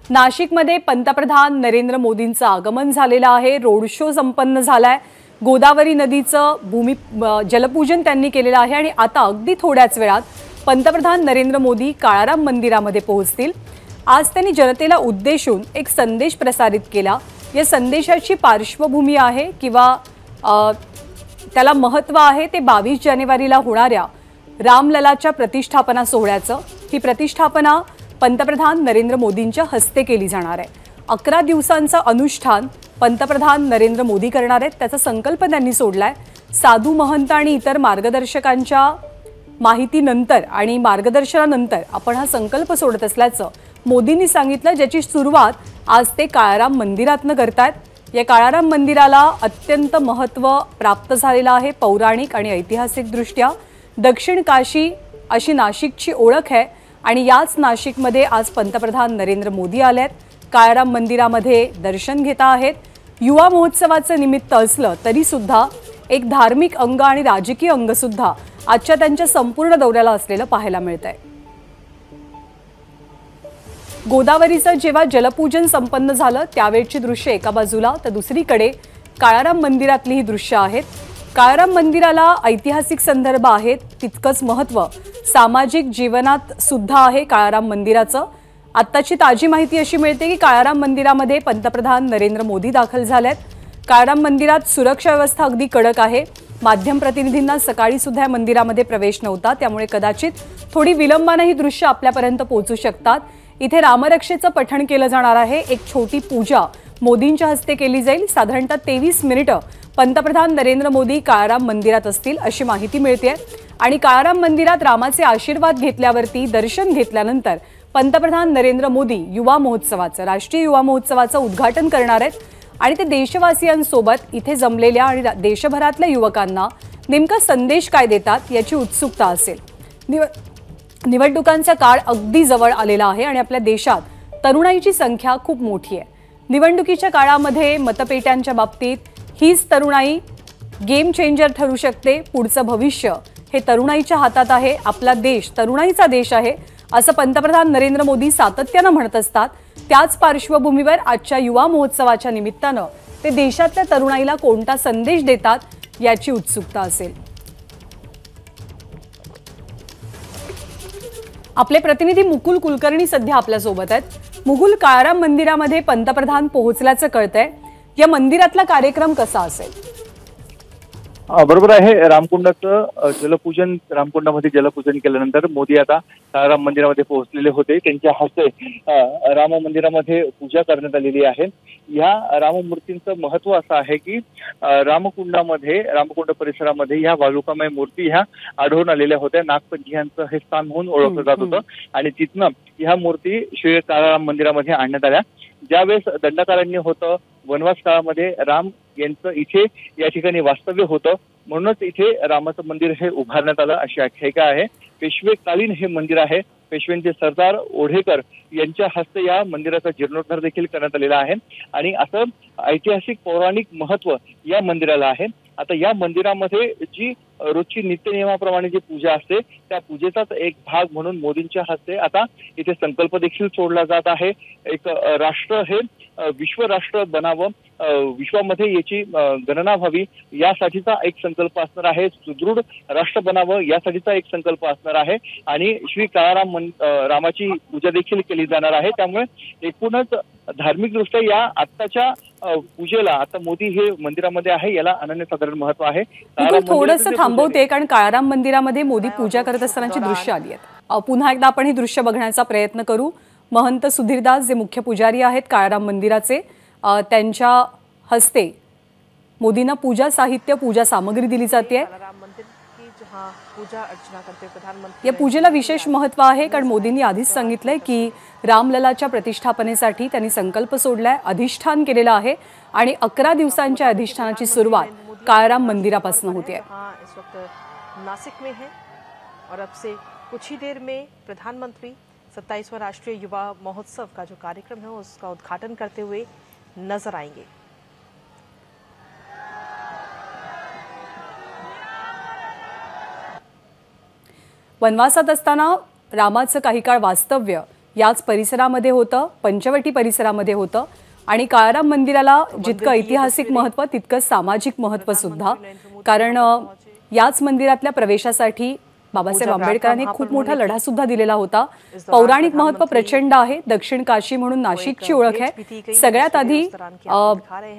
नाशिकमध्ये पंतप्रधान नरेंद्र मोदींचं आगमन झालेलं आहे। रोड शो संपन्न झालाय। गोदावरी नदीचं जलपूजन त्यांनी केलेलं आहे आणि आता अगदी थोड्याच वेळात पंतप्रधान नरेंद्र मोदी काळाराम मंदिरामध्ये पोहोचतील। आज त्यांनी जनतेला उद्देशून एक संदेश प्रसारित केला। या संदेशाची पार्श्वभूमी आहे किंवा त्याला महत्त्व आहे ते 22 जानेवारीला होणाऱ्या रामललाच्या प्रतिष्ठापना सोहळ्याचं। ही प्रतिष्ठापना पंतप्रधान नरेंद्र मोदींच्या हस्ते केली जाणार आहे। 11 दिवसांचं अनुष्ठान पंतप्रधान नरेंद्र मोदी करणार आहेत। त्याचा संकल्प त्यांनी सोडलाय। साधू महंत आणि इतर मार्गदर्शकांच्या माहितीनंतर आणि मार्गदर्शनानंतर आपण हा संकल्प सोडत असल्याचं मोदींनी सांगितलं, ज्याची सुरुवात आज ते काळाराम मंदिरातनं करतायत। या काळाराम मंदिराला अत्यंत महत्त्व प्राप्त झालेलं आहे पौराणिक आणि ऐतिहासिकदृष्ट्या। दक्षिण काशी अशी नाशिकची ओळख आहे आणि याच नाशिकमध्ये आज पंतप्रधान नरेंद्र मोदी आलेत। काळाराम मंदिरामध्ये दर्शन घेता आहेत। युवा महोत्सवाचं निमित्त असलं तरी सुद्धा एक धार्मिक अंग आणि राजकीय अंग सुद्धा आजच्या त्यांच्या संपूर्ण दौऱ्याला असलेलं पाहायला मिळतंय। गोदावरीचं जेव्हा जलपूजन संपन्न झालं त्यावेळची दृश्य एका बाजूला, तर दुसरीकडे काळाराम मंदिरातली ही दृश्य आहेत। काळाराम मंदिराला ऐतिहासिक संदर्भ आहेत, तितकंच महत्त्व सामाजिक जीवनात सुद्धा आहे काळाराम मंदिराचं। आत्ताची ताजी माहिती अशी मिळते की काळाराम मंदिरामध्ये पंतप्रधान नरेंद्र मोदी दाखल झालेत। काळाराम मंदिरात सुरक्षा व्यवस्था अगदी कडक आहे। माध्यम प्रतिनिधींना सकाळी सुद्धा या मंदिरामध्ये प्रवेश नव्हता, त्यामुळे कदाचित थोडी विलंबाने ही दृश्य आपल्यापर्यंत पोहोचू शकतात। इथे रामरक्षेचं पठण केलं जाणार आहे। एक छोटी पूजा मोदींच्या हस्ते केली जाईल। साधारणतः 23 मिनिटं पंतप्रधान नरेंद्र मोदी काळाराम मंदिरात असतील अशी माहिती मिळते आणि काळाराम मंदिरात रामाचे आशीर्वाद घेतल्यावरती दर्शन घेतल्यानंतर पंतप्रधान नरेंद्र मोदी राष्ट्रीय युवा महोत्सवाचं उद्घाटन करणार आहेत आणि ते देशवासियांसोबत इथे जमलेल्या आणि देशभरातल्या युवकांना नेमका संदेश काय देतात याची उत्सुकता असेल। निवडणुकांचा काळ अगदी जवळ आलेला आहे आणि आपल्या देशात तरुणाईची संख्या खूप मोठी आहे। निवडणुकीच्या काळामध्ये मतपेट्यांच्या बाबतीत हीच तरुणाई गेम चेंजर ठरू शकते। पुढचं भविष्य हे तरुणाईच्या हातात आहे। आपला देश तरुणाईचा देश आहे असं पंतप्रधान नरेंद्र मोदी सातत्यानं म्हणत असतात। त्याच पार्श्वभूमीवर आजच्या युवा महोत्सवाच्या निमित्तानं ते देशातल्या तरुणाईला कोणता संदेश देतात याची उत्सुकता असेल। आपले प्रतिनिधी मुकुल कुलकर्णी सध्या आपल्या सोबत आहेत। मुकुल, काळाराम मंदिरामध्ये पंतप्रधान पोहोचल्याचं कळतंय, या मंदिरातला कार्यक्रम कसा असेल? बरोबर आहे। रामकुंडाचं जलपूजन, रामकुंडामध्ये जलपूजन केल्यानंतर मोदी आता काळाराम मंदिरामध्ये पोहोचलेले होते। त्यांच्या हस्ते राम मंदिरामध्ये पूजा करण्यात आलेली आहे। या राममूर्तींचं महत्व असं आहे की रामकुंड परिसरामध्ये ह्या वालुकामय मूर्ती ह्या आढळून आलेल्या होत्या। नागपंचमीयांचं हे स्थान म्हणून ओळखलं जात होतं आणि तिथनं ह्या मूर्ती श्री काळाराम मंदिरामध्ये आणण्यात आल्या। ज्यावेळेस दंडकारण्य होतं, वनवास काळामध्ये राम यांचं इथे या ठिकाणी वास्तव्य होतं, म्हणूनच इथे रामाचं मंदिर हे उभारण्यात आलं अशी आख्यायिका आहे। पेशवेकालीन हे मंदिर आहे। पेशव्यांचे सरदार ओढेकर यांच्या हस्ते या मंदिराचा जीर्णोद्धार देखील करण्यात आलेला आहे आणि असं ऐतिहासिक पौराणिक महत्व या मंदिराला आहे। आता या मंदिरामध्ये जी रोजची नित्यनियमाप्रमाणे जी पूजा असते त्या पूजेचाच एक भाग म्हणून मोदींच्या हस्ते आता इथे संकल्प देखील सोडला जात आहे। एक राष्ट्र हे विश्वराष्ट्र बनावं, विश्वामध्ये याची गणना व्हावी यासाठीचा एक संकल्प असणार आहे। सुदृढ राष्ट्र बनावं यासाठीचा एक संकल्प असणार आहे आणि श्री काळाराम रामाची पूजा देखील केली जाणार आहे। त्यामुळे एकूणच धार्मिकदृष्ट्या या आत्ताच्या पूजेला आता मोदी हे मंदिरामध्ये आहे याला अनन्यसाधारण महत्व आहे। थोडंसं थांबवते कारण काळाराम मंदिरामध्ये मोदी पूजा करत असतानाची दृश्य आली आहेत। पुन्हा एकदा आपण ही दृश्य बघण्याचा प्रयत्न करू। महंत सुधीरदास जे मुख्य पुजारी आहेत काळाराम मंदिराचे, त्यांच्या हस्ते मोदींना पूजा साहित्य, पूजा सामग्री दिली जाते। या पूजेला विशेष महत्व आहे कारण मोदींनी आधीच सांगितलंय की रामललाच्या प्रतिष्ठापनेसाठी त्यांनी संकल्प सोडलाय, अधिष्ठान केलेलं आहे आणि 11 दिवसांच्या अधिष्ठानाची सुरुवात काळाराम मंदिरापासून होते। इस वक्त नासिक में है और अब से कुछ ही देर में प्रधानमंत्री 27वां राष्ट्रीय युवा महोत्सव का जो कार्यक्रम है उसका उद्घाटन करते हुए नजर आएंगे। वनवासात असताना रामाचं काही काळ वास्तव्य याच परिसरामध्ये होतं, पंचवटी परिसरामध्ये होतं आणि काळाराम मंदिराला जितकं ऐतिहासिक महत्त्व तितकं सामाजिक महत्त्व सुद्धा, कारण याच मंदिरातल्या प्रवेशासाठी बाबासाहेब आंबेडकरांनी खूप मोठा लढा सुद्धा दिलेला होता। पौराणिक महत्त्व प्रचंड आहे। दक्षिण काशी म्हणून नाशिकची ओळख आहे। सगळ्यात आधी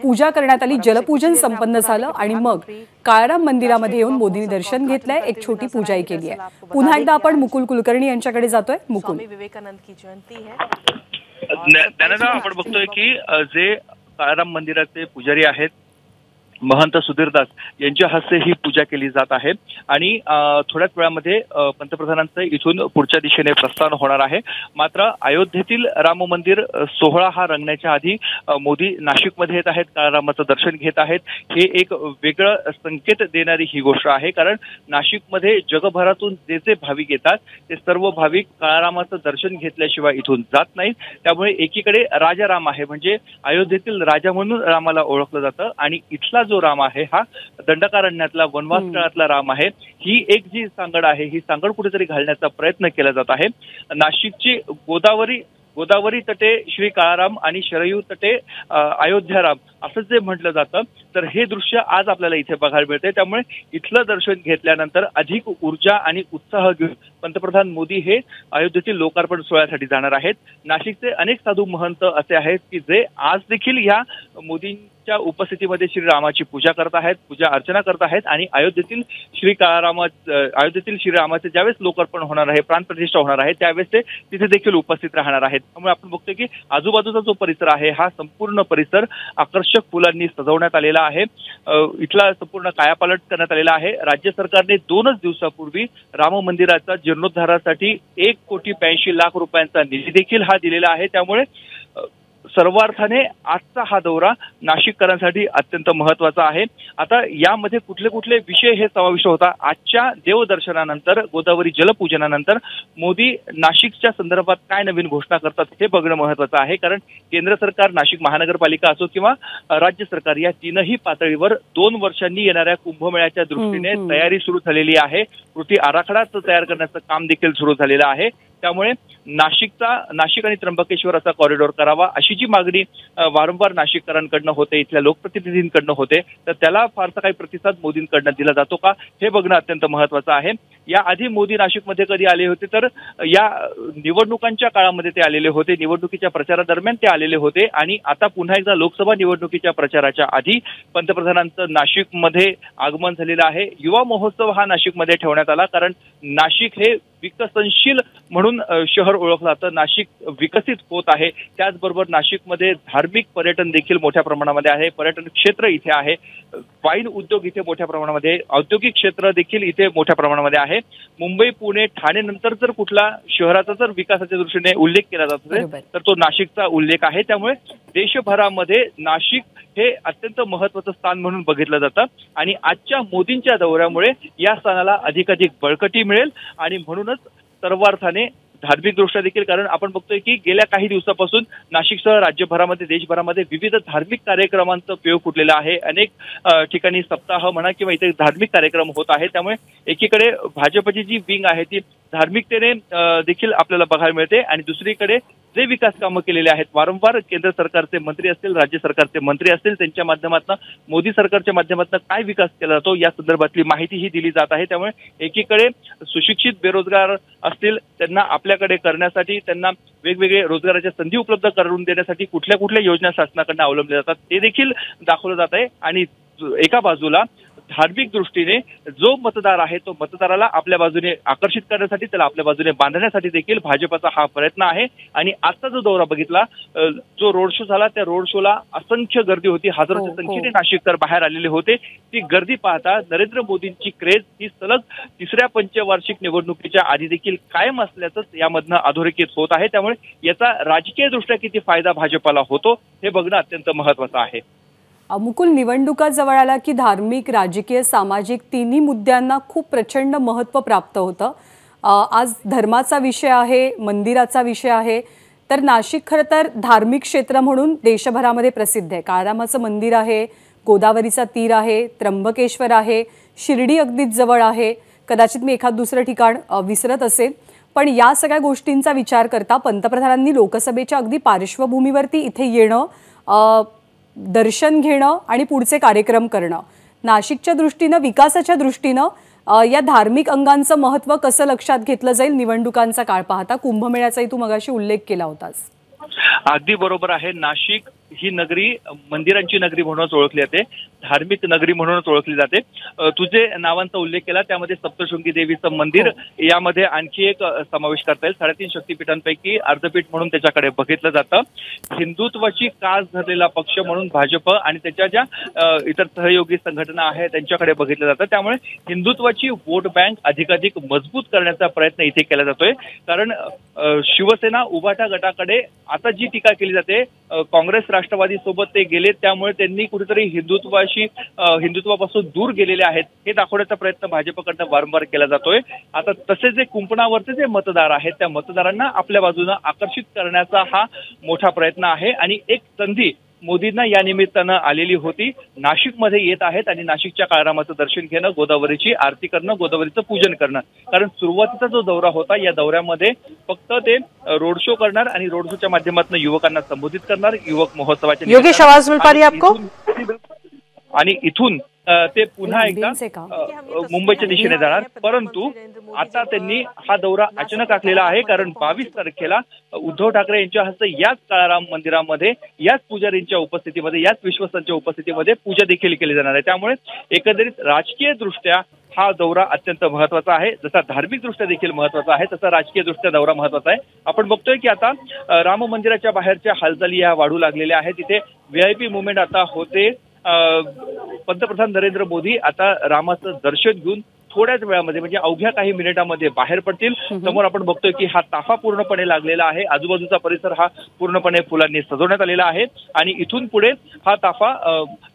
पूजा करण्यात आली, जलपूजन संपन्न झालं आणि मग काळाराम मंदिरामध्ये येऊन मोदींनी दर्शन घेतलंय, एक छोटी पूजाही केली आहे। पुन्हा एकदा आपण मुकुल कुलकर्णी यांच्याकडे जातोय। मुकुल, विवेकानंद की जयंती है, त्यानंतर आपण बघतोय की जे काळाराम मंदिराचे पुजारी आहेत महंत सुधीरदास यांच्या हस्ते ही पूजा केली जात आहे आणि थोड्याच वेळामध्ये पंतप्रधानांचं इथून पुढच्या दिशेने प्रस्थान होणार आहे। मात्र अयोध्येतील राम मंदिर सोहळा हा रंगण्याच्या आधी मोदी नाशिकमध्ये येत आहेत, काळारामाचं दर्शन घेत आहेत। हे एक वेगळं संकेत देणारी ही गोष्ट आहे, कारण नाशिकमध्ये जगभरातून जे जे भाविक येतात ते सर्व भाविक काळारामाचं दर्शन घेतल्याशिवाय इथून जात नाहीत। त्यामुळे एकीकडे राजा राम आहे, म्हणजे अयोध्येतील राजा म्हणून रामाला ओळखलं जातं आणि इथला जो राम आहे हा दंडकारण्यातला वनवास काळातला राम आहे। ही एक जी सांगड आहे, ही सांगड कुठेतरी घालण्याचा प्रयत्न केला जात आहे। नाशिकची गोदावरी तटे श्री काळाराम आणि शरयू तटे अयोध्या राम असं जे म्हटलं जातं, तर हे दृश्य आज आपल्याला इथे बघायला मिळते। त्यामुळे इथलं दर्शन घेतल्यानंतर अधिक ऊर्जा आणि उत्साह घेऊन पंतप्रधान मोदी हे अयोध्येतील लोकार्पण सोहळ्यासाठी जाणार आहेत। नाशिकचे अनेक साधू महंत असे आहेत की जे आज देखील या मोदींच्या उपस्थितीमध्ये श्रीरामाची पूजा करत आहेत, पूजा अर्चना करत आहेत आणि अयोध्येतील श्रीरामाचे ज्यावेळेस लोकार्पण होणार आहे, प्राणप्रतिष्ठा होणार आहे, त्यावेळेस ते तिथे देखील उपस्थित राहणार आहेत। त्यामुळे आपण बघतोय की आजूबाजूचा जो परिसर आहे हा संपूर्ण परिसर आकर्षक फुलांनी सजवण्यात आलेला आहे। इथला संपूर्ण कायापालट करण्यात आलेला आहे। राज्य सरकारने 2च दिवसापूर्वी राम मंदिराचा जीर्णोद्धारासाठी 1,82,00,000 रुपयांचा निधी देखील हा दिलेला आहे। त्यामुळे सर्वार्थाने आजचा हा दौरा नाशिककरांसाठी अत्यंत महत्त्वाचा आहे। आता यामध्ये कुठले कुठले विषय हे समाविष्ट होता। आजच्या देवदर्शनानंतर, गोदावरी जलपूजनानंतर मोदी नाशिकच्या संदर्भात काय नवीन घोषणा करतात हे बघणं महत्त्वाचं आहे, कारण केंद्र सरकार, नाशिक महानगरपालिका असो किंवा राज्य सरकार या तीनही पातळीवर 2 वर्षांनी येणाऱ्या कुंभमेळ्याच्या दृष्टीने तयारी सुरू झालेली आहे। कृती आराखडा तयार करण्याचं काम देखील सुरू झालेलं आहे। त्यामुळे नाशिक आणि त्र्यंबकेश्वर असा कॉरिडॉर करावा अशी जी मागणी वारंवार नाशिककरांकडनं होते, इथल्या लोकप्रतिनिधींकडनं होते, तर त्याला फारसा काही प्रतिसाद मोदींकडनं दिला जातो का हे बघणं अत्यंत महत्त्वाचं आहे। याआधी मोदी नाशिकमध्ये कधी आले होते, तर या निवडणुकांच्या काळामध्ये ते आलेले होते, निवडणुकीच्या प्रचारादरम्यान ते आलेले होते आणि आता पुन्हा एकदा लोकसभा निवडणुकीच्या प्रचाराच्या आधी पंतप्रधानांचं नाशिकमध्ये आगमन झालेलं आहे। युवा महोत्सव हा नाशिकमध्ये ठेवण्यात आला, कारण नाशिक हे विकसनशील म्हणून शहर ओळखलं जातं। नाशिक विकसित होत आहे, त्याचबरोबर नाशिकमध्ये धार्मिक पर्यटन देखील मोठ्या प्रमाणामध्ये आहे, पर्यटन क्षेत्र इथे आहे, वाईन उद्योग इथे मोठ्या प्रमाणामध्ये, औद्योगिक क्षेत्र देखील इथे मोठ्या प्रमाणामध्ये आहे। मुंबई, पुणे, ठाणे नंतर जर कुठला शहराचा जर विकासाच्या दृष्टीने उल्लेख केला जात असेल तर तो नाशिकचा उल्लेख आहे। त्यामुळे देशभरामध्ये नाशिक हे अत्यंत महत्त्वाचं स्थान म्हणून बघितलं जातं आणि आजच्या मोदींच्या दौऱ्यामुळे या स्थानाला अधिकाधिक बळकटी मिळेल आणि म्हणूनच सर्वार्थाने धार्मिकदृष्ट्या देखील, कारण आपण बघतोय की गेल्या काही दिवसापासून नाशिकसह राज्यभरामध्ये, देशभरामध्ये विविध धार्मिक कार्यक्रमांचं पेव फुटलेलं आहे। अनेक ठिकाणी सप्ताह म्हणा किंवा इथे धार्मिक कार्यक्रम होत आहेत। त्यामुळे एकीकडे भाजपची जी विंग आहे ती धार्मिकतेने देखील आपल्याला बघायला मिळते आणि दुसरीकडे जे विकास कामं केलेले आहेत, वारंवार केंद्र सरकारचे मंत्री असतील, राज्य सरकारचे मंत्री असतील, त्यांच्या माध्यमातून, मोदी सरकारच्या माध्यमातून काय विकास केला जातो या संदर्भातली माहिती ही दिली जात आहे। त्यामुळे एकीकडे सुशिक्षित बेरोजगार असतील, त्यांना आपल्याकडे करण्यासाठी, त्यांना वेगवेगळे रोजगाराच्या संधी उपलब्ध करून देण्यासाठी कुठल्या कुठल्या योजना शासनाकडून अवलंबल्या जातात ते देखील दाखवलं जात आहे आणि एका बाजूला धार्मिक दृष्टीने जो मतदार आहे तो मतदाराला आपल्या बाजूने आकर्षित करण्यासाठी, त्याला आपल्या बाजूने बांधण्यासाठी देखील भाजपचा हा प्रयत्न आहे। आणि आजचा जो दौरा बघितला, जो रोड शो झाला, त्या रोड शोला असंख्य गर्दी होती, हजारोच्या संख्येने नाशिककर बाहेर आलेले होते। ती गर्दी पाहता नरेंद्र मोदींची क्रेज ही सलग 3ऱ्या पंचवार्षिक निवडणुकीच्या आधी देखील कायम असल्याचंच यामधनं अधोरेखित होत आहे। त्यामुळे याचा राजकीय दृष्ट्या किती फायदा भाजपला होतो हे बघणं अत्यंत महत्त्वाचं आहे। मुकुल, निवडणुका जवळ आला की धार्मिक, राजकीय, सामाजिक तिन्ही मुद्द्यांना खूप प्रचंड महत्त्व प्राप्त होतं। आज धर्माचा विषय आहे, मंदिराचा विषय आहे, तर नाशिक खरं तर धार्मिक क्षेत्र म्हणून देशभरामध्ये प्रसिद्ध आहे। काळारामाचं मंदिर आहे, गोदावरीचा तीर आहे, त्र्यंबकेश्वर आहे, शिर्डी अगदीच जवळ आहे, कदाचित मी एखाद दुसरं ठिकाण विसरत असेल, पण या सगळ्या गोष्टींचा विचार करता पंतप्रधानांनी लोकसभेच्या अगदी पार्श्वभूमीवरती इथे येणं, दर्शन घेणं आणि पुढचे कार्यक्रम करणं, नाशिकच्या दृष्टीनं, विकासाच्या दृष्टीनं या धार्मिक अंगांचं महत्त्व कसं लक्षात घेतलं जाईल निवडणुकांचा काळ पाहता? कुंभमेळ्याचाही तू मगाशी उल्लेख केला होतास. अगदी बरोबर आहे. नाशिक ही नगरी मंदिरांची नगरी म्हणूनच ओळखली जाते, धार्मिक नगरी म्हणूनच ओळखली जाते. तुझे नावांचा उल्लेख केला, त्यामध्ये सप्तशृंगी देवीचं मंदिर यामध्ये आणखी एक समावेश करता येईल. 3.5 शक्तीपीठांपैकी अर्धपीठ म्हणून त्याच्याकडे बघितलं जातं. हिंदुत्वाची कास धरलेला पक्ष म्हणून भाजप आणि त्याच्या ज्या इतर सहयोगी संघटना आहेत त्यांच्याकडे बघितलं जातं. त्यामुळे हिंदुत्वाची वोट बँक अधिकाधिक मजबूत करण्याचा प्रयत्न इथे केला जातोय. कारण शिवसेना उभाटा गटाकडे आता जी टीका केली जाते, काँग्रेस राष्ट्रवादी सोबत ते गेले, त्यामुळे त्यांनी कुठेतरी हिंदुत्वापासून दूर गेलेले आहेत हे दाखवण्याचा प्रयत्न भाजपकडनं वारंवार केला जातोय. आता तसे जे कुंपणावरचे जे मतदार आहेत त्या मतदारांना आपल्या बाजूने आकर्षित करण्याचा हा मोठा प्रयत्न आहे आणि एक संधी मोदींना या निमित्तानं आलेली होती. नाशिकमध्ये येत आहेत आणि नाशिकच्या काळरामाचं दर्शन घेणं, गोदावरीची आरती करणं, गोदावरीचं पूजन करणं. कारण सुरुवातीचा जो दौरा होता या दौऱ्यामध्ये फक्त ते रोड शो करणार आणि रोड शोच्या माध्यमातून युवकांना संबोधित करणार, युवक महोत्सवाच्या योगेश आवाज मिल पा रही है आपको? आणि इथून ते पुन्हा एकदा मुंबईच्या दिशेने जाणार. परंतु आता त्यांनी हा दौरा अचानक आखलेला आहे, कारण 22 तारखेला उद्धव ठाकरे यांच्या हस्ते याच काळाराम मंदिरामध्ये, याच पुजारींच्या उपस्थितीमध्ये, याच विश्वस्तांच्या उपस्थितीमध्ये पूजा देखील केली जाणार आहे. त्यामुळे एकंदरीत राजकीय दृष्ट्या हा दौरा अत्यंत महत्वाचा आहे. जसा धार्मिक दृष्ट्या देखील महत्वाचा आहे तसा राजकीय दृष्ट्या दौरा महत्वाचा आहे. आपण बघतोय की आता राम मंदिराच्या बाहेरच्या हालचाली या वाढू लागलेल्या आहेत. तिथे VIP मुवमेंट आता होते. पंतप्रधान नरेंद्र मोदी आता रामाचं दर्शन घेऊन थोड्याच वेळामध्ये म्हणजे अवघ्या काही मिनिटांमध्ये बाहेर पडतील. समोर आपण बघतोय की हा ताफा पूर्णपणे लागलेला आहे. आजूबाजूचा परिसर हा पूर्णपणे फुलांनी सजवण्यात आलेला आहे आणि इथून पुढे हा ताफा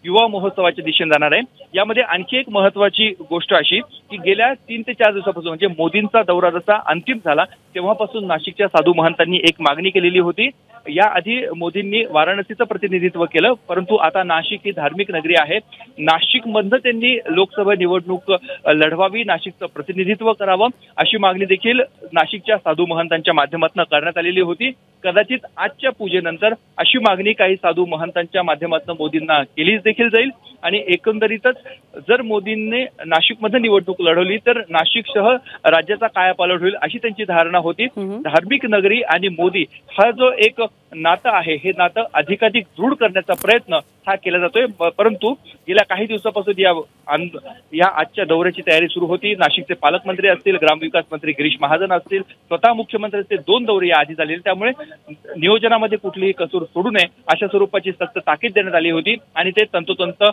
युवा महोत्सवाच्या दिशेने जाणार आहे. यामध्ये आणखी एक महत्वाची गोष्ट अशी की गेल्या 3 ते 4 दिवसापासून म्हणजे मोदींचा दौरा जसा अंतिम झाला तेव्हापासून नाशिकच्या साधू महंतांनी एक मागणी केलेली होती. याआधी मोदींनी वाराणसीचं प्रतिनिधित्व केलं, परंतु आता नाशिक ही धार्मिक नगरी आहे. नाशिकमधनं त्यांनी लोकसभा निवडणूक लढवावी, नाशिकचं प्रतिनिधित्व करावं अशी मागणी देखील नाशिकच्या साधू महंतांच्या माध्यमातून करण्यात आलेली होती. कदाचित आजच्या पूजेनंतर अशी मागणी काही साधू महंतांच्या माध्यमातून मोदींना केली देखील जाईल आणि एकंदरीतच जर मोदींनी नाशिकमध्ये निवडणूक लढवली तर नाशिकसह राज्याचा कायापालट होईल अशी त्यांची धारणा होती. धार्मिक नगरी आणि मोदी हा जो एक नातं आहे हे नातं अधिकाधिक दृढ करण्याचा प्रयत्न हा केला जातोय. परंतु गेल्या काही दिवसापासून या आजच्या दौऱ्याची तयारी सुरू होती. नाशिकचे पालकमंत्री असतील, ग्रामविकास मंत्री गिरीश महाजन असतील, स्वतः मुख्यमंत्र्यांचे 2 दौरे या आधी झालेले, त्यामुळे नियोजनामध्ये कुठलीही कसूर सोडू नये अशा स्वरूपाची सक्त ताकीद देण्यात आली होती आणि ते तंतोतंत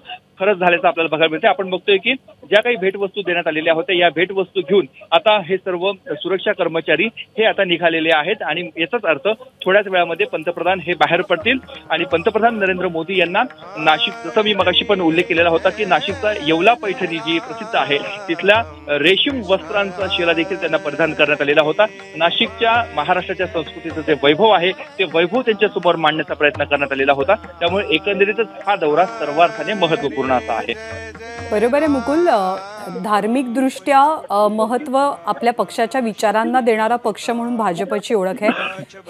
खरंच झाल्याचं आपल्याला बघायला मिळते. आपण बघतोय की ज्या काही भेटवस्तू देण्यात आलेल्या होत्या या भेटवस्तू घेऊन आता हे सर्व सुरक्षा कर्मचारी हे आता निघालेले आहेत आणि याचाच अर्थ थोड्याच वेळामध्ये पंतप्रधान हे बाहेर पडतील आणि पंतप्रधान नरेंद्र मोदी यांना नाशिक, जसं मी मगाशी पण उल्लेख केलेला होता की नाशिकचा येवला पैठणी जी प्रसिद्ध आहे तिथल्या रेशीम वस्त्रांचा शेला देखील त्यांना परिधान करण्यात आलेला होता. नाशिकच्या महाराष्ट्राच्या संस्कृतीचं जे वैभव आहे ते वैभव त्यांच्या समोर मांडण्याचा प्रयत्न करण्यात आलेला होता. त्यामुळे एकंदरीतच हा दौरा सर्वार्थाने महत्वपूर्ण असा आहे. बरोबर आहे मुकुल. धार्मिक दृष्ट्या महत्त्व आपल्या पक्षाच्या विचारांना देणारा पक्ष म्हणून भाजपची ओळख आहे.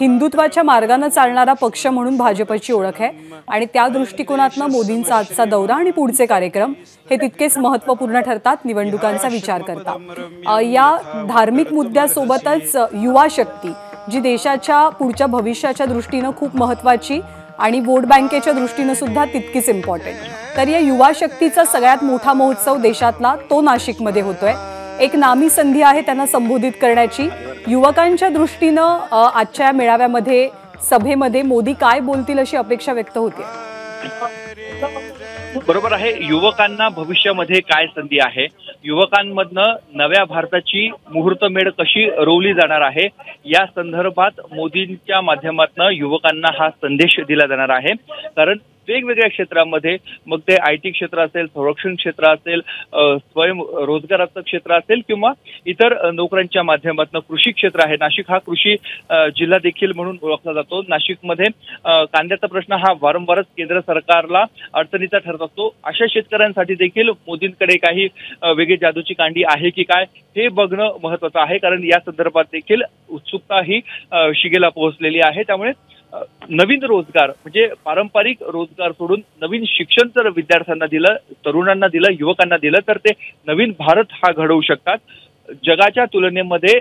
हिंदुत्वाच्या मार्गाने चालणारा पक्ष म्हणून भाजपची ओळख आहे आणि त्या दृष्टिकोनातनं मोदींचा आजचा दौरा आणि पुढचे कार्यक्रम हे तितकेच महत्त्वपूर्ण ठरतात निवडणुकांचा विचार करता. या धार्मिक मुद्द्यासोबतच युवा शक्ती जी देशाच्या पुढच्या भविष्याच्या दृष्टीनं खूप महत्त्वाची आणि वोट बँकेच्या दृष्टीनं सुद्धा तितकीच इम्पॉर्टंट. तर या युवा शक्तीचा सगळ्यात मोठा महोत्सव देशातला तो नाशिकमध्ये होतोय. एक नामी संधी आहे त्यांना संबोधित करण्याची. युवकांच्या दृष्टीनं आजच्या मेळाव्यामध्ये, सभेमध्ये मोदी काय बोलतील अशी अपेक्षा व्यक्त होते. बरोबर आहे. युवकांना भविष्यामध्ये काय संधी आहे, युवकांमधनं नव्या भारताची मुहूर्तमेढ कशी रोवली जाणार आहे या संदर्भात मोदींच्या माध्यमातून युवकांना हा संदेश दिला जाणार आहे. कारण वेगवेगळ्या क्षेत्रामध्ये, मग ते IT क्षेत्र असेल, संरक्षण क्षेत्र असेल, स्वयंरोजगाराचं क्षेत्र असेल किंवा इतर नोकऱ्यांच्या माध्यमातून कृषी क्षेत्र आहे. नाशिक हा कृषी जिल्हा देखील म्हणून ओळखला जातो. नाशिकमध्ये कांद्याचा प्रश्न हा वारंवारच केंद्र सरकारला अडचणीचा ठरत असतो. अशा शेतकऱ्यांसाठी देखील मोदींकडे काही वेगळी जादूची कांडी आहे की काय हे बघणं महत्वाचं आहे, कारण या संदर्भात देखील उत्सुकता ही शिगेला पोहोचलेली आहे. त्यामुळे नवीन रोजगार म्हणजे पारंपरिक रोजगार सोडून नवीन शिक्षण जर विद्यार्थ्यांना दिलं, तरुणांना दिलं, युवकांना दिलं तर ते नवीन भारत हा घडवू शकतात. जगाच्या तुलनेमध्ये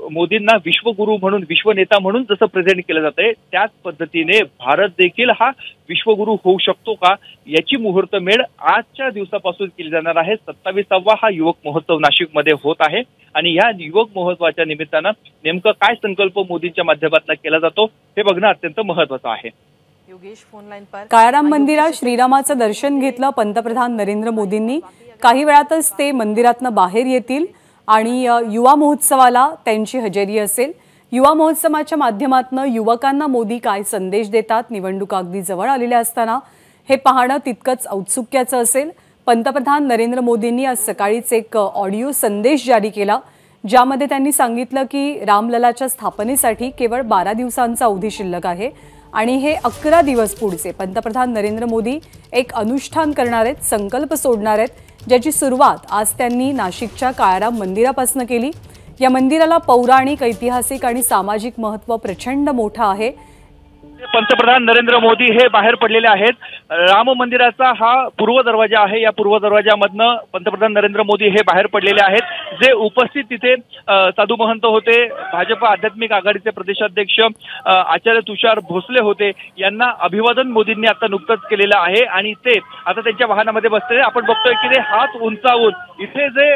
मोदींना विश्वगुरू म्हणून, विश्वनेता म्हणून जसं प्रेझेंट केलं जातंय त्याच पद्धतीने भारत देखील हा विश्वगुरू होऊ शकतो का याची मुहूर्तमेढ आजच्या दिवसापासून केली जाणार आहे. 27वा हा युवक महोत्सव नाशिकमध्ये होत आहे आणि या युवक महोत्सवाच्या निमित्तानं नेमकं काय संकल्प मोदींच्या माध्यमातून केला जातो हे बघणं अत्यंत महत्वाचं आहे. काळाराम मंदिरात श्रीरामाचं दर्शन घेतलं पंतप्रधान नरेंद्र मोदींनी. काही वेळातच ते मंदिरातनं बाहेर येतील आणि युवा महोत्सवाला त्यांची हजेरी असेल. युवा महोत्सवाच्या माध्यमातून युवकांना मोदी काय संदेश देतात, निवडणुका अगदी जवळ आलेल्या असताना हे पाहणं तितकंच औत्सुक्याचं असेल. पंतप्रधान नरेंद्र मोदींनी आज सकाळीच एक ऑडिओ संदेश जारी केला, ज्यामध्ये त्यांनी सांगितलं की रामललाच्या स्थापनेसाठी केवळ 12 दिवसांचा अवधी शिल्लक आहे आणि हे 11 दिवस पुढचे पंतप्रधान नरेंद्र मोदी एक अनुष्ठान करणार आहेत, संकल्प सोडणार आहेत, ज्याची सुरुवात आज त्यांनी नाशिकच्या काळाराम मंदिरापासून केली. या मंदिराला पौराणिक, ऐतिहासिक आणि सामाजिक महत्त्व प्रचंड मोठं आहे. पंतप्रधान नरेंद्र मोदी हे बाहेर पडलेले आहेत. राम मंदिराचा हा पूर्व दरवाजा आहे. या पूर्व दरवाजामधनं पंतप्रधान नरेंद्र मोदी हे बाहेर पडलेले आहेत. जे उपस्थित तिथे साधू महंत होते, भाजप आध्यात्मिक आघाडीचे प्रदेशाध्यक्ष आचार्य तुषार भोसले होते, यांना अभिवादन मोदींनी आता नुकतंच केलेलं आहे आणि ते आता त्यांच्या वाहनामध्ये बसले. आपण बघतोय की ते हात उंचावून इथे जे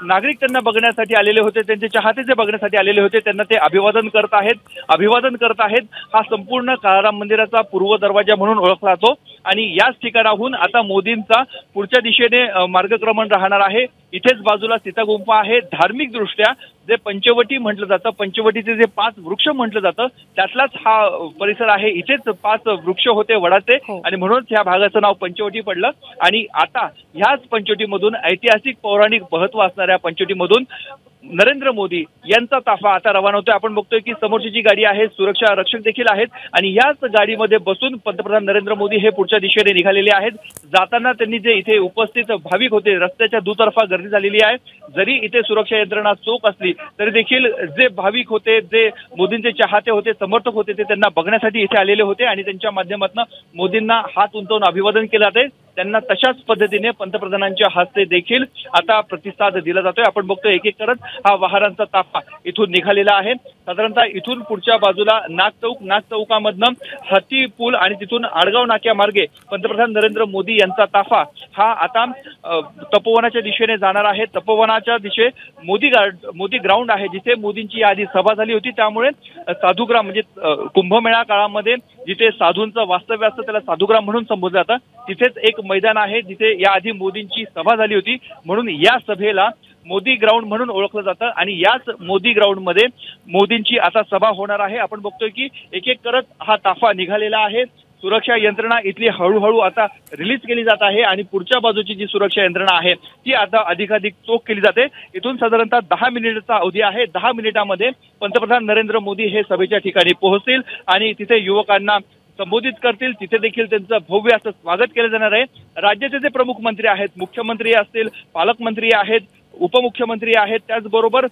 नागरिक त्यांना बघण्यासाठी आलेले होते, त्यांचे चाहते जे बघण्यासाठी आलेले होते, त्यांना ते अभिवादन करत आहेत. हा संपूर्ण काळाराम मंदिराचा पूर्व दरवाजा म्हणून ओळखला जातो आणि याच ठिकाणाहून आता मोदींचा पुढच्या दिशेने मार्गक्रमण राहणार आहे. इथेच बाजूला सीतागुंफा आहे. धार्मिक दृष्ट्या जे पंचवटी म्हटलं जातं, पंचवटीचे जे 5 वृक्ष म्हटलं जातं त्यातलाच हा परिसर आहे. इथेच 5 वृक्ष होते वडाचे आणि म्हणूनच ह्या भागाचं नाव पंचवटी पडलं. आणि आता ह्याच पंचवटीमधून, ऐतिहासिक पौराणिक महत्व असणाऱ्या पंचवटीमधून नरेंद्र मोदी यांचा ताफा आता रवाना होतोय. आपण बघतोय की समोरची जी गाडी आहे, सुरक्षा रक्षक देखील आहेत आणि याच गाडीमध्ये बसून पंतप्रधान नरेंद्र मोदी हे पुढच्या दिशेने निघालेले आहेत. जाताना त्यांनी जे इथे उपस्थित भाविक होते, रस्त्याच्या दुतर्फा गर्दी झालेली आहे. जरी इथे सुरक्षा यंत्रणा चोख असली तरी देखील जे भाविक होते, जे मोदींचे चाहते होते, समर्थक होते, ते त्यांना बघण्यासाठी इथे आलेले होते आणि त्यांच्या माध्यमातून मोदींना हात उंचावून अभिवादन केलं जाते. त्यांना तशाच पद्धतीने पंतप्रधानांच्या हस्ते देखील आता प्रतिसाद दिला जातोय. आपण बघतोय एक एक करत हा वाहनांचा ताफा इथून निघालेला आहे. साधारणतः इथून पुढच्या बाजूला नाग चौकामधनं हत्ती पूल आणि तिथून आडगाव नाक्यामार्गे पंतप्रधान नरेंद्र मोदी यांचा ताफा हा आता तपोवनाच्या दिशेने जाणार आहे. तपोवनाच्या दिशे मोदी ग्राउंड आहे, जिथे मोदींची आधी सभा झाली होती. त्यामुळे साधुग्राम म्हणजे कुंभमेळा काळामध्ये जिथे साधूंचं वास्तव्य असतं त्याला साधुग्राम म्हणून संबोधलं जातं. तिथेच एक मैदान आहे जिथे याआधी मोदींची सभा झाली होती, म्हणून या सभेला मोदी ग्राउंड म्हणून ओळखलं जातं आणि याच मोदी ग्राउंडमध्ये मोदींची आता सभा होणार आहे. आपण बघतोय की एक एक करत हा ताफा निघालेला आहे. सुरक्षा यंत्रणा इथली हळूहळू आता रिलीज केली जात आहे आणि पुढच्या बाजूची जी सुरक्षा यंत्रणा आहे ती आता अधिकाधिक चोख केली जाते. इथून साधारणतः 10 मिनिटाचा अवधी आहे. 10 मिनिटांमध्ये पंतप्रधान नरेंद्र मोदी हे सभेच्या ठिकाणी पोहोचतील आणि तिथे युवकांना संबोधित करतील. तिथे देखील त्यांचं भव्य असं स्वागत केलं जाणार आहे. राज्याचे जे प्रमुख मंत्री आहेत, मुख्यमंत्री असतील, पालकमंत्री आहेत, उपमुख्यमंत्री आहेत, त्याचबरोबर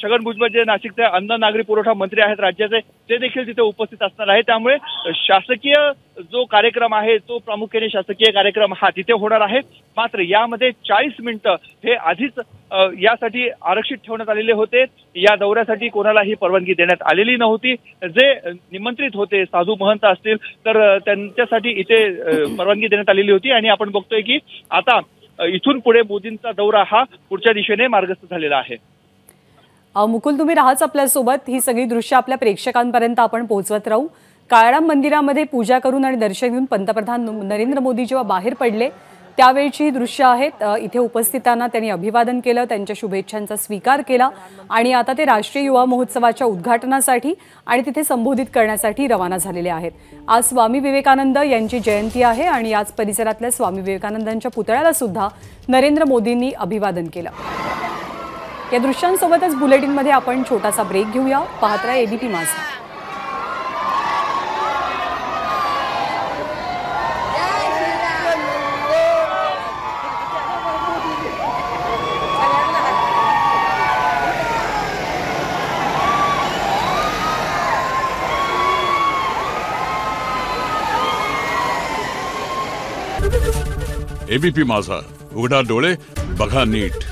छगन भुजबळ जे नाशिकचे अन्न नागरी पुरवठा मंत्री आहेत राज्याचे, ते देखील तिथे उपस्थित असणार आहे. त्यामुळे शासकीय जो कार्यक्रम आहे तो प्रामुख्याने शासकीय कार्यक्रम हा तिथे होणार आहे. मात्र यामध्ये 40 मिनिटं हे आधीच यासाठी आरक्षित ठेवण्यात आलेले होते. या दौऱ्यासाठी कोणालाही परवानगी देण्यात आलेली नव्हती. जे निमंत्रित होते, साधू महंत असतील तर त्यांच्यासाठी इथे परवानगी देण्यात आलेली होती आणि आपण बघतोय की आता इथून पुढे मोदींचा दौरा हा पुढच्या दिशेने मार्गस्थ झालेला आहे. मुकुल, तुम्ही राहाच आपल्यासोबत. ही सगळी दृश्य आपल्या प्रेक्षकांपर्यंत आपण पोहोचवत राहू. काळाराम मंदिरामध्ये पूजा करून आणि दर्शन घेऊन पंतप्रधान नरेंद्र मोदी जेव्हा बाहेर पडले त्यावेळची ही दृश्य आहेत. इथे उपस्थितांना त्यांनी अभिवादन केलं, त्यांच्या शुभेच्छांचा स्वीकार केला आणि आता ते राष्ट्रीय युवा महोत्सवाच्या उद्घाटनासाठी आणि तिथे संबोधित करण्यासाठी रवाना झालेले आहेत. आज स्वामी विवेकानंद यांची जयंती आहे आणि याच परिसरातल्या स्वामी विवेकानंदांच्या पुतळ्याला सुद्धा नरेंद्र मोदींनी अभिवादन केलं. या दृश्यांसोबतच बुलेटिनमध्ये आपण छोटासा ब्रेक घेऊया. पाहत राहा एबीपी माझा. एबीपी माझा, उघडा डोळे बघा नीट.